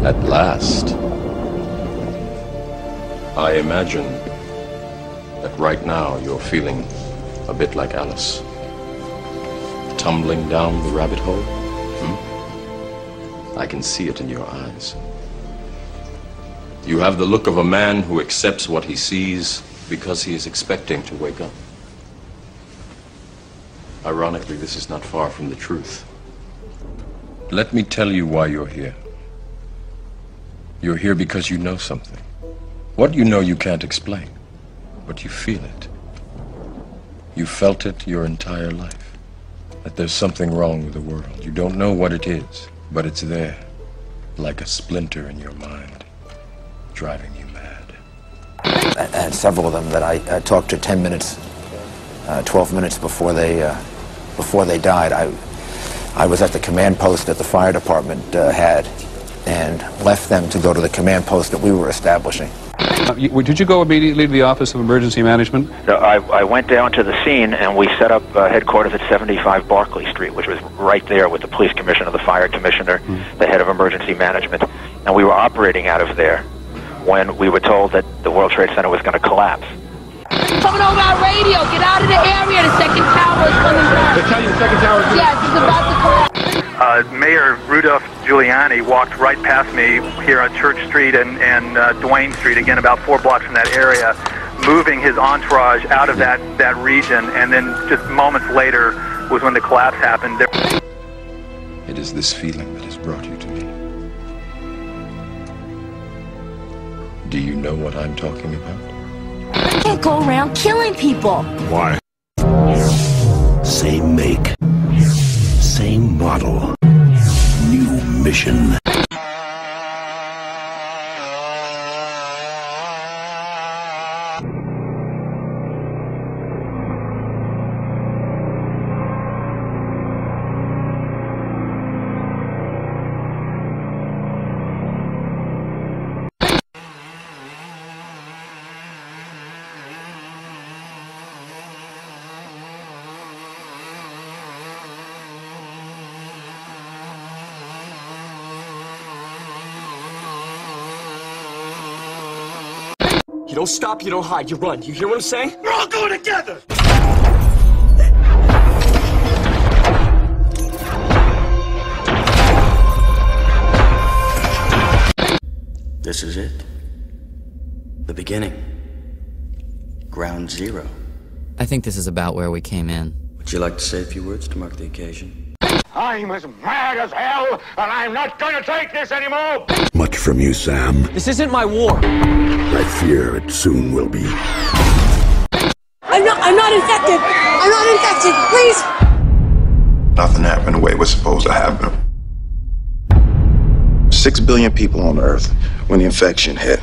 At last. I imagine that right now you're feeling a bit like Alice. Tumbling down the rabbit hole? I can see it in your eyes. You have the look of a man who accepts what he sees because he is expecting to wake up. Ironically, this is not far from the truth. Let me tell you why you're here. You're here because you know something. What you know you can't explain, but you feel it. You felt it your entire life. That there's something wrong with the world. You don't know what it is, but it's there, like a splinter in your mind, driving you mad. I had several of them that I talked to 10 minutes, 12 minutes before they died. I was at the command post that the fire department had, and left them to go to the command post that we were establishing. Did you go immediately to the Office of Emergency Management? I went down to the scene, and we set up headquarters at 75 Barclay Street, which was right there with the police commissioner, the fire commissioner, the head of emergency management. And we were operating out of there when we were told that the World Trade Center was going to collapse. Coming over our radio, get out of the area, the second tower is coming down. They're telling you the second tower is... Yes, it's about to collapse. Mayor Rudolph Giuliani walked right past me here on Church Street and Duane Street, again about 4 blocks from that area, moving his entourage out of that region, and then just moments later was when the collapse happened. It is this feeling that has brought you to me. Do you know what I'm talking about? You can't go around killing people. Why? Same make. Same model. New mission. You don't stop, you don't hide, you run. You hear what I'm saying? We're all going together! This is it. The beginning. Ground zero. I think this is about where we came in. Would you like to say a few words to mark the occasion? I'm as mad as hell, and I'm not going to take this anymore! Much from you, Sam. This isn't my war. I fear it soon will be. I'm not infected! I'm not infected! Please! Nothing happened the way it was supposed to happen. 6 billion people on Earth when the infection hit.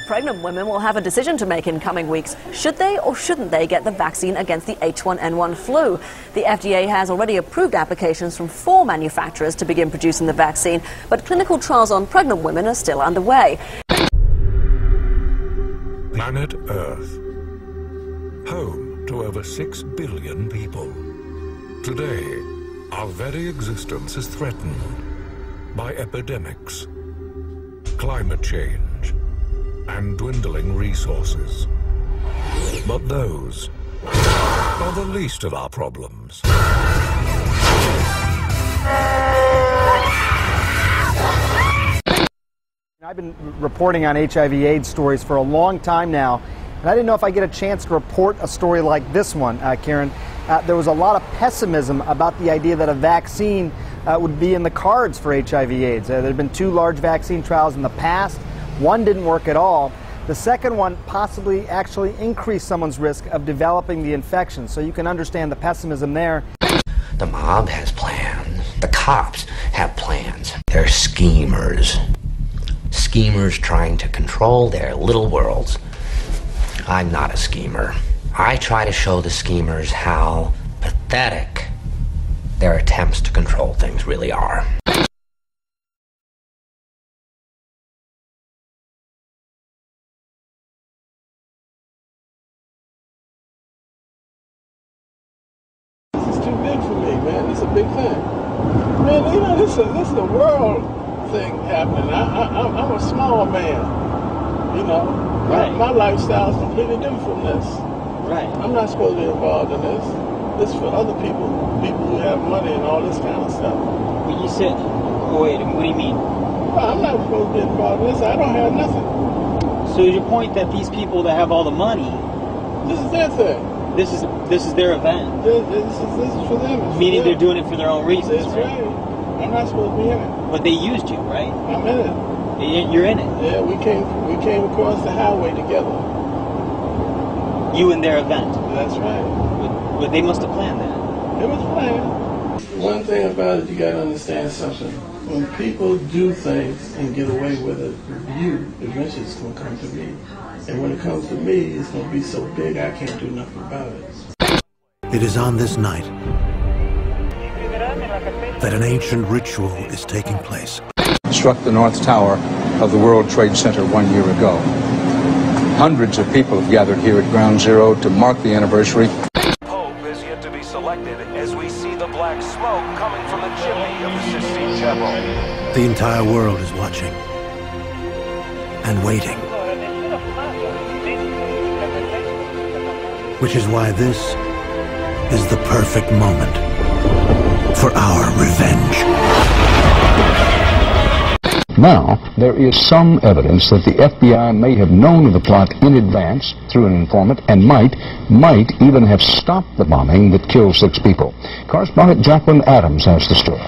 Pregnant women will have a decision to make in coming weeks. Should they or shouldn't they get the vaccine against the H1N1 flu? The FDA has already approved applications from 4 manufacturers to begin producing the vaccine, but clinical trials on pregnant women are still underway. Planet Earth, home to over 6 billion people. Today, our very existence is threatened by epidemics, climate change, and dwindling resources. But those are the least of our problems. I've been reporting on HIV/AIDS stories for a long time now, and I didn't know if I get a chance to report a story like this one, Karen. There was a lot of pessimism about the idea that a vaccine would be in the cards for HIV/AIDS. There have been 2 large vaccine trials in the past. One didn't work at all. The second one possibly actually increased someone's risk of developing the infection, so you can understand the pessimism there. The mob has plans. The cops have plans. They're schemers. Schemers trying to control their little worlds. I'm not a schemer. I try to show the schemers how pathetic their attempts to control things really are. This is too big for me, man. It's a big thing. Man, you know, this is a world thing happening. I'm a small man, you know. Right. My lifestyle is completely different from this. Right. I'm not supposed to be involved in this. This is for other people who have money and all this kind of stuff. When you said, oh, wait, what do you mean? Well, I'm not supposed to be involved in this. I don't have nothing. So your point that these people that have all the money, this is their thing. This is their event. This is for them. Meaning they're doing it for their own reasons. That's right. I'm not supposed to be in it. But they used you, right? I'm in it. You're in it. Yeah, we came across the highway together. You and their event. That's right. But they must have planned that. It was planned. One thing about it, you got to understand something. When people do things and get away with it, you eventually it's going to come to me. And when it comes to me, it's going to be so big I can't do nothing about it. It is on this night that an ancient ritual is taking place. Struck the North Tower of the World Trade Center 1 year ago. Hundreds of people have gathered here at Ground Zero to mark the anniversary. Pope is yet to be selected as we see the black smoke coming from the chimney of the Sistine Chapel. The entire world is watching and waiting. Which is why this is the perfect moment for our revenge. Now, there is some evidence that the FBI may have known of the plot in advance through an informant and might even have stopped the bombing that killed 6 people. Correspondent Jacqueline Adams has the story.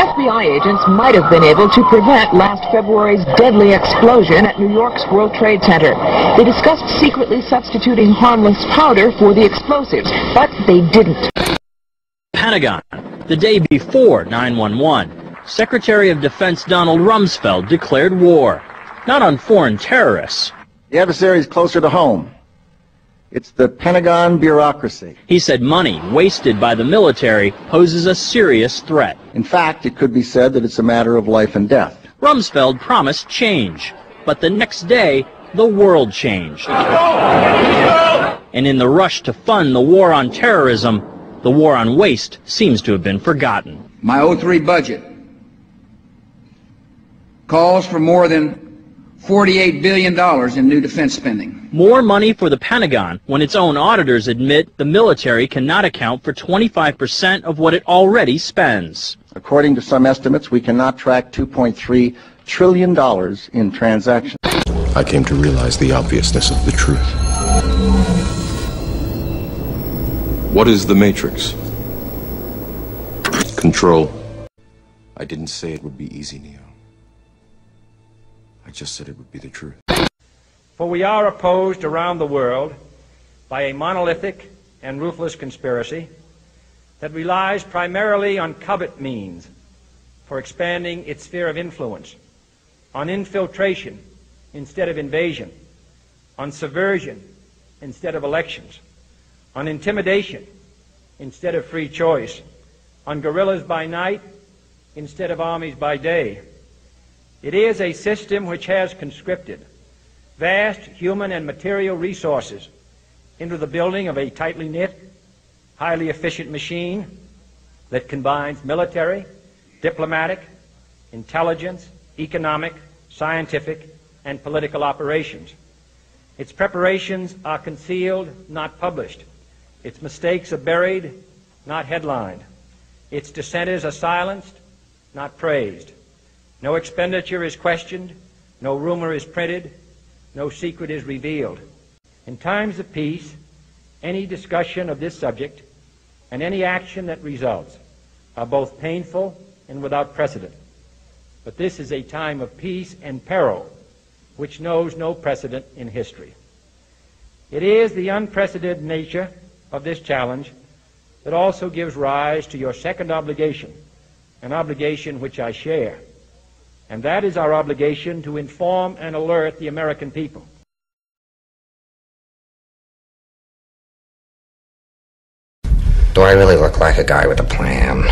FBI agents might have been able to prevent last February's deadly explosion at New York's World Trade Center. They discussed secretly substituting harmless powder for the explosives, but they didn't. Pentagon, the day before 9/11. Secretary of Defense Donald Rumsfeld declared war, not on foreign terrorists. The adversary is closer to home. It's the Pentagon bureaucracy. He said money wasted by the military poses a serious threat. In fact, it could be said that it's a matter of life and death. Rumsfeld promised change, but the next day, the world changed. And in the rush to fund the war on terrorism, the war on waste seems to have been forgotten. My 03 budget calls for more than $48 billion in new defense spending. More money for the Pentagon when its own auditors admit the military cannot account for 25% of what it already spends. According to some estimates, we cannot track $2.3 trillion in transactions. I came to realize the obviousness of the truth. What is the Matrix? Control. I didn't say it would be easy, Neo. I just said it would be the truth. For we are opposed around the world by a monolithic and ruthless conspiracy that relies primarily on covert means for expanding its sphere of influence, on infiltration instead of invasion, on subversion instead of elections, on intimidation instead of free choice, on guerrillas by night instead of armies by day. It is a system which has conscripted vast human and material resources into the building of a tightly knit, highly efficient machine that combines military, diplomatic, intelligence, economic, scientific, and political operations. Its preparations are concealed, not published. Its mistakes are buried, not headlined. Its dissenters are silenced, not praised. No expenditure is questioned, no rumor is printed, no secret is revealed. In times of peace, any discussion of this subject and any action that results are both painful and without precedent. But this is a time of peace and peril, which knows no precedent in history. It is the unprecedented nature of this challenge that also gives rise to your second obligation, an obligation which I share. And that is our obligation to inform and alert the American people. Do I really look like a guy with a plan?